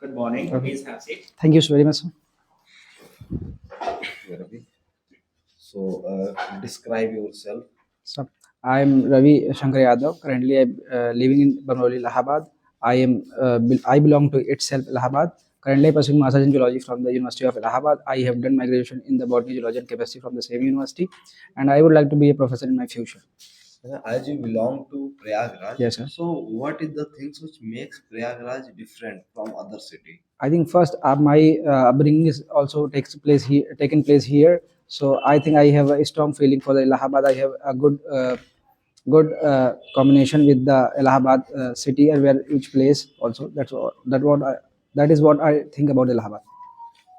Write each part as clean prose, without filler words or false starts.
Good morning. Okay. Please have a seat. Thank you very much, sir. Ravi. So, describe yourself. So, I'm Ravi Shankar Yadav. Currently, I'm living in Bamroli, Allahabad. I belong to itself Allahabad. Currently, I'm pursuing Masters in Geology from the University of Allahabad. I have done my graduation in the Botany, Geology, and Chemistry from the same university, and I would like to be a professor in my future. As you belong to Prayagraj, Yes, sir. so what is the things which makes Prayagraj different from other city? I think first my upbringing is also taken place here. So I think I have a strong feeling for the Allahabad. I have a good combination with the Allahabad city and where each place also. That is what I think about Allahabad.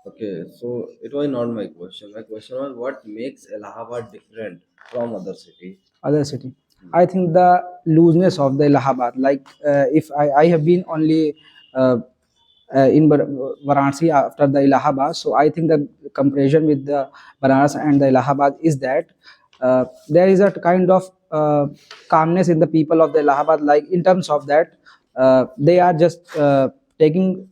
Okay, so it was not my question. My question was what makes Allahabad different from other city? Other city. I think the looseness of the Allahabad. Like if I have been only uh, in Varanasi after the Allahabad, so I think the comparison with the Banaras and the Allahabad is that there is a kind of calmness in the people of the Allahabad. Like in terms of that, they are just taking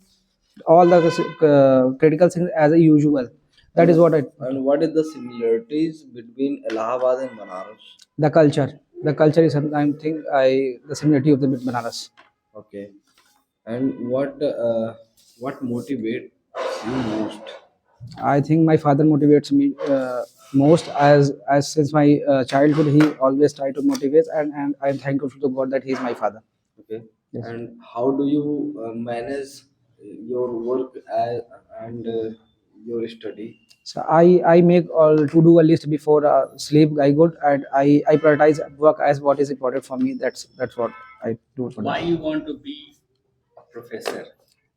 all the critical things as a usual. That is what I. And what is the similarities between Allahabad and Banaras? The culture. The culture is something the similarity of the Banaras. Okay, and what motivates you most? I think my father motivates me most as since my childhood he always tried to motivate and I'm thankful to God that he is my father. Okay, Yes. and how do you manage your work and your study? So I make all to do a list before sleep. I go and I prioritize work as what is important for me. That's what I do for Why that. you want to be a professor?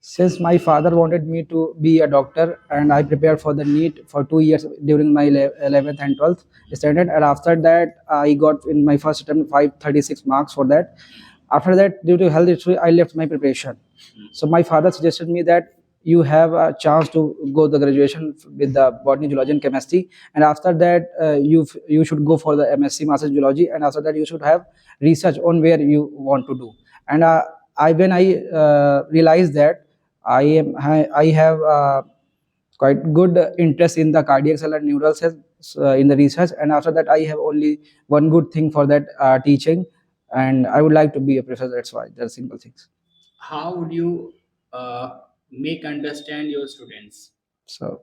Since my father wanted me to be a doctor and I prepared for the NEET for 2 years during my 11th and 12th standard, and after that I got in my first attempt 536 marks for that. After that, due to health issue, I left my preparation. So my father suggested me that you have a chance to go the graduation with the botany, geology, and chemistry, and after that you should go for the MSc, Master in Geology, and after that you should have research on where you want to do. And I when I realized that I have quite good interest in the cardiac cell and neural cells in the research, and after that I have only one good thing for that teaching, and I would like to be a professor. That's why there are simple things. How would you make understand your students? So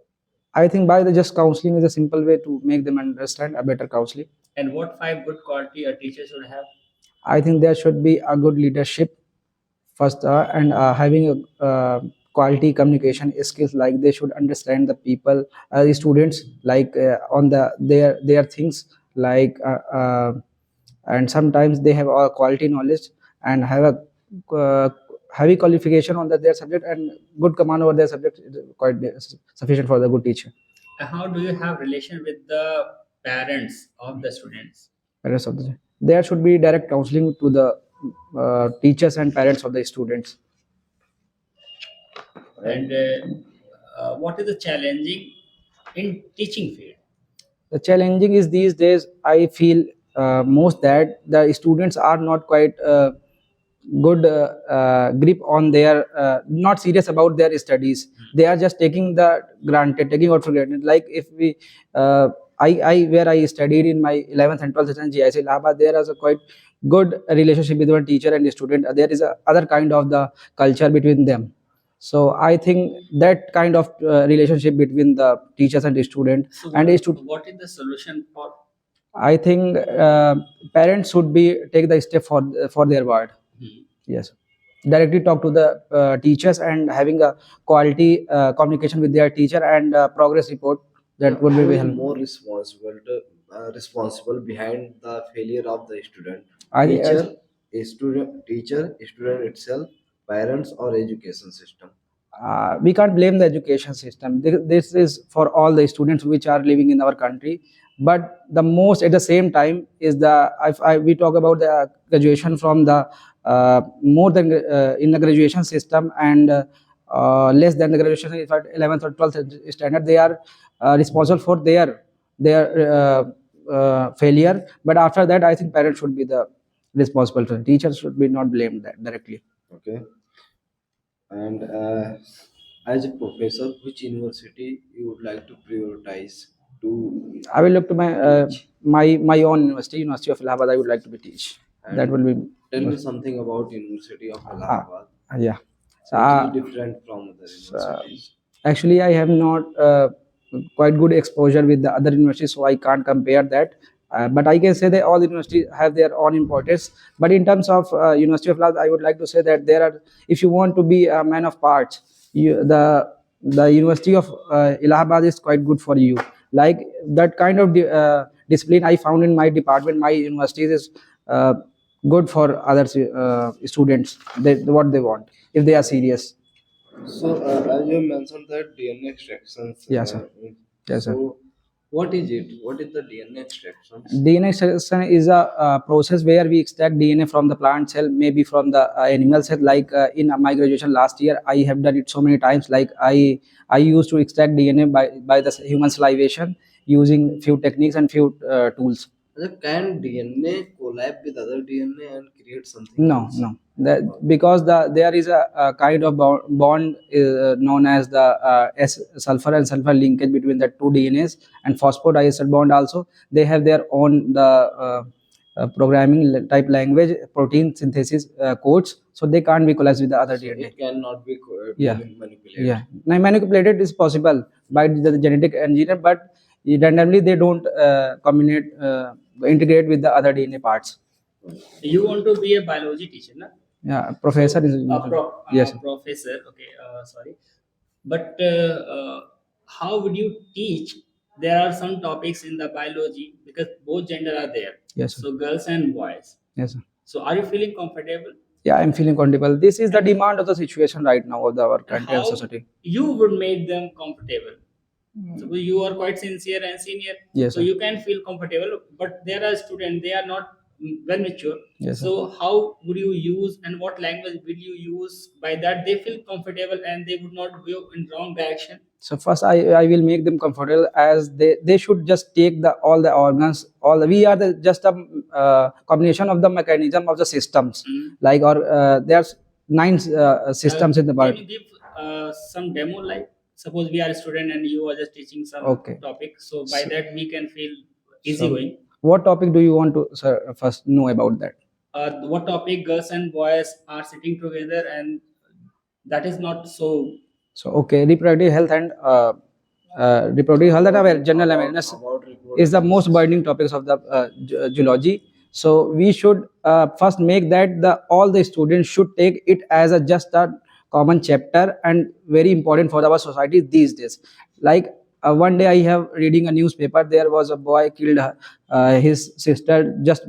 I think by the just counseling is a simple way to make them understand a better counseling. And what five good quality a teacher should have? I think there should be a good leadership first, and having a quality communication skills. Like they should understand the people, the students, like on their things, like and sometimes they have a quality knowledge and have a heavy qualification on their subject and good command over their subject is quite sufficient for the good teacher. And how do you have relation with the parents of the students? Parents of the there should be direct counseling to the teachers and parents of the students. And what is the challenging in teaching field? The challenging is these days I feel most that the students are not quite good grip on their not serious about their studies. They are just taking the granted, taking out for granted. Like if we I where I studied in my 11th and 12th and GIC Laba, there is a quite good relationship between one teacher and the student. There is a other kind of the culture between them. So I think that kind of relationship between the teachers and the student So and what, a student, what is the solution for? I think parents should be take the step for their word. Yes, directly talk to the teachers and having a quality communication with their teacher and progress report. That would be Who very is helpful. more responsible behind the failure of the student? I think Student itself, parents, or education system? we can't blame the education system. This is for all the students which are living in our country. But the most at the same time is the if we talk about the graduation from the more than in the graduation system and less than the graduation if at 11th or 12th standard they are responsible for their failure. But after that, I think parents should be the responsible. Teachers should be not blamed that directly. Okay. And as a professor, which university you would like to prioritize to I will look to teach? my own university, University of Allahabad. I would like to be teach. That And will be tell me something about University of uh, Allahabad, yeah. So, which is different from other uh, universities. actually, I have not quite good exposure with the other universities, so I can't compare that. But I can say that all universities have their own importance. But in terms of University of Allahabad, I would like to say that there are, if you want to be a man of parts, the University of Allahabad is quite good for you. Like that kind of discipline I found in my department, my universities is uh, good for other students. What they want if they are serious. So, as you mentioned that DNA extractions. Yes, sir. Yes, sir. So, what is it? What is the DNA extractions? DNA extraction is a process where we extract DNA from the plant cell, maybe from the animal cell. Like in my graduation last year, I have done it so many times. Like I used to extract DNA by the human salivation using few techniques and few tools. Can DNA collab with other DNA and create something No, else? no. That because there is a kind of bond known as the S sulfur and sulfur linkage between the two DNAs, and phosphodiester bond also. They have their own the programming type language, protein synthesis codes, so they can't be collapsed with the other So DNA. it cannot be Yeah, manipulated. yeah. Now manipulated is possible by the genetic engineer, but randomly they don't integrate with the other DNA parts. You want to be a biology teacher, na? Yeah, professor is yes. Professor. Okay, sorry. But how would you teach? There are some topics in the biology because both gender are there. Yes, sir. So girls and boys. Yes, sir. So are you feeling comfortable? Yeah, I'm feeling comfortable. This is the demand of the situation right now of our country and How society. you would make them comfortable? Suppose you are quite sincere and senior, Yes, so sir. you can feel comfortable. But there are students; they are not well mature. Yes, sir. So how would you use and what language will you use? By that they feel comfortable and they would not go in wrong direction. So first, I will make them comfortable as they should just take the all the organs. We are the just a combination of the mechanism of the systems. Like or there's 9 systems in the Can body. you give some demo? Like suppose we are a student and you are just teaching some Okay. topic. So by So- that we can feel easy So- going. What topic do you want to first know about that? What topic girls and boys are sitting together and that is not so. So okay, reproductive health and reproductive health and general awareness About is the most burning topics of the geology. So we should first make that the all the students should take it as a just a common chapter and very important for our society these days. Like one day I have reading a newspaper. There was a boy killed his sister just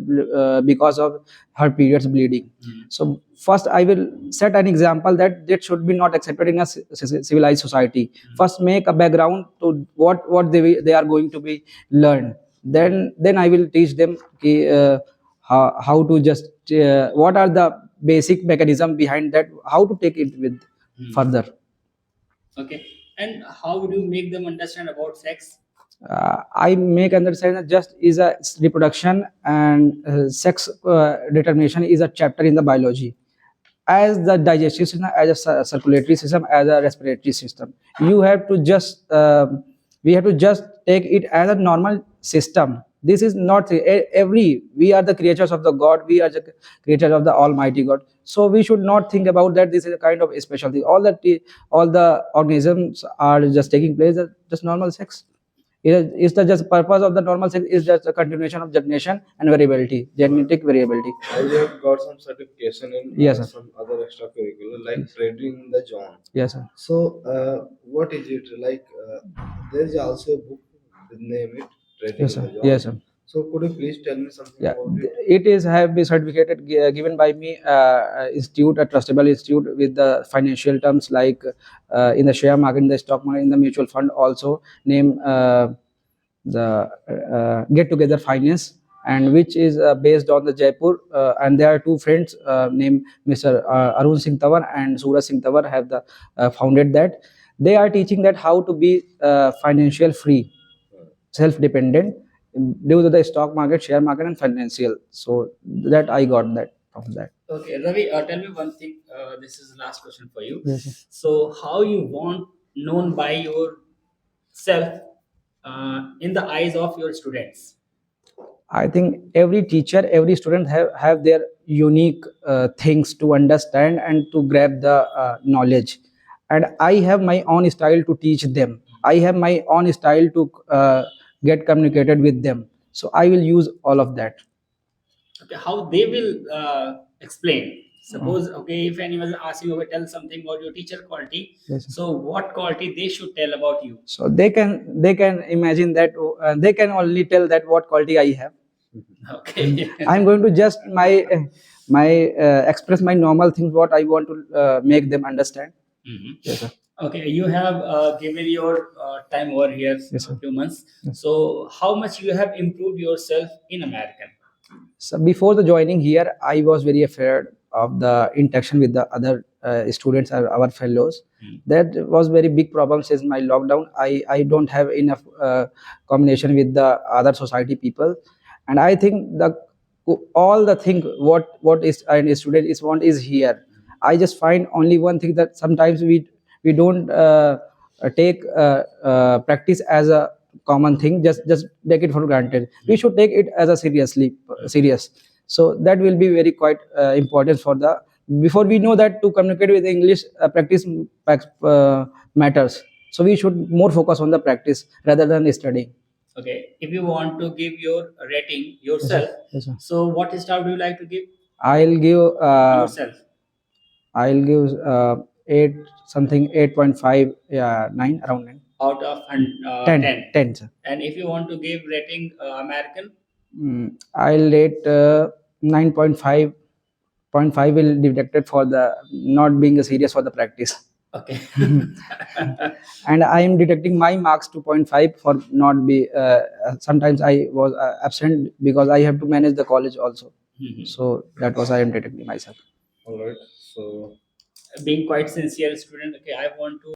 because of her periods bleeding. So first I will set an example that that should be not accepted in a civilized society. First make a background to what they are going to be learned. Then I will teach them how to just what are the basic mechanism behind that, how to take it with further. Okay. And how would you make them understand about sex? I make understand that just is a reproduction and sex determination is a chapter in the biology. As the digestive system, as a circulatory system, as a respiratory system, you have to just we have to just take it as a normal system. This is not every we are the creatures of the God, we are the creatures of the Almighty God, so we should not think about that this is a kind of a special thing. All the organisms are just taking place as just normal sex. Is the just purpose of the normal sex is just a continuation of generation and variability, genetic variability. I have got some certification in Yes, sir. some other extracurricular like trading the John. Yes, sir. So, what is it like? There is also a book with name it Trading Yes, the sir. John. Yes, sir. So, could you please tell me something Yeah, about it? it is have been certificated given by me institute, a trustable institute with the financial terms like in the share market, in the stock market, in the mutual fund also name the Get Together Finance, and which is based on the Jaipur, and there are two friends named Mr. Arun Singh Tawar and Suraj Singh Tawar have the founded that. They are teaching that how to be financial free, self-dependent due to the stock market, share market, and financial. So that I got that. from that. Okay, Ravi, tell me one thing. This is the last question for you. Yes, sir. So, how you want known by yourself in the eyes of your students? I think every teacher, every student have their unique things to understand and to grab the knowledge. And I have my own style to teach them. I have my own style to get communicated with them. So I will use all of that. Okay, how they will explain. Suppose, okay, if anyone asks you, okay, tell something about your teacher quality. Yes, sir. So, what quality they should tell about you? So they can imagine that they can only tell that what quality I have. Okay. I'm going to just express my normal things what I want to make them understand. Mhm. Yes, sir. Okay, you have given your time over here Yes, sir. a few months. Yes. So, how much you have improved yourself in American? So before the joining here, I was very afraid of the interaction with the other students, our fellows. Hmm. That was very big problem since my lockdown. I don't have enough combination with the other society people, and I think the all the thing what is a student is want is here. I just find only one thing that sometimes we don't take practice as a common thing, just take it for granted. We should take it as a serious. So that will be very quite important for the before we know that to communicate with English, practice matters. So we should more focus on the practice rather than studying. Okay, if you want to give your rating Yes, sir. yourself, Yes, sir. so what star do you like to give I'll give yourself? I'll give 8 something 8.5, yeah, 9, around 9. Out of 10, 10, sir. And if you want to give rating American, I'll rate 9.5. 0.5 will be deducted for the not being serious for the practice. okay. And I am deducting my marks to 0.5 for not be sometimes I was absent because I have to manage the college also. Mhm. So that was I am deducting myself. All right. So Being quite sincere student, okay, I want to